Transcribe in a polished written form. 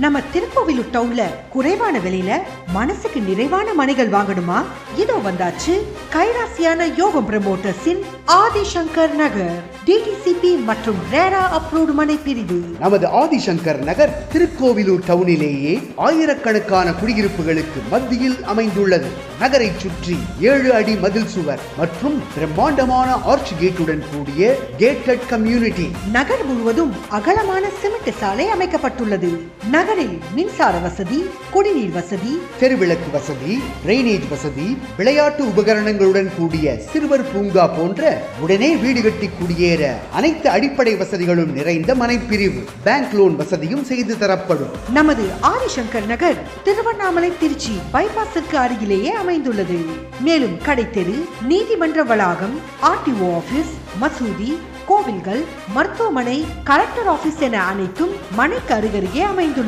நம்ம திருக்கோவிலூர் டவுன்ல குறைவான விலையில மனசுக்கு நிறைவான மனைகள் வாங்கணுமா? இதோ வந்தாச்சு கைராசியான யோகம் ப்ரமோட்டர்ஸின் ஆதிசங்கர் நகர் டிடிசிபி மற்றும் ரேரா அப்ரூவ்ட் மனை பிரிவு. நமது ஆதிசங்கர் நகர் திருக்கோவிலூர் டவுனிலேயே ஆயிரக்கணக்கான குடியிருப்புகளுக்கு மத்தியில் அமைந்துள்ளது. நகரை சுற்றி 7 அடி மதில் சுவர் மற்றும் பிரம்மாண்டமான ஆர்ச் கேட்டுடன் கூடிய கேட்டட் கம்யூனிட்டி. நகர் முழுவதும் அகலமான சிமெண்ட் சாலை அமைக்கப்பட்டுள்ளது. நகரில் மின்சார வசதி, குடிநீர் வசதி, தெருவிளக்கு வசதி, டிரைனேஜ் வசதி, விளையாட்டு உபகரணங்களுடன் கூடிய சிறுவர் பூங்கா போன்ற உடனே வீடு கட்டி குடியேற அனைத்து அடிப்படை வசதிகளும் நிறைந்த மனைப்பிரிவு. பேங்க் லோன் வசதியும் செய்து தரப்படும். நமது ஆதிசங்கர் நகர் திருவண்ணாமலை திருச்சி பைபாஸிற்கு அருகிலேயே அமைந்துள்ளது. மேலும் கடைத்தெரு, நீதிமன்ற வளாகம், ஆர்டிஓ ஆபீஸ், மசூதி, கோவில்கள், மருத்துவமனை, கலெக்டர் ஆபீஸ் என அனைத்தும் மனைக்கு அருகருகே அமைந்துள்ளது.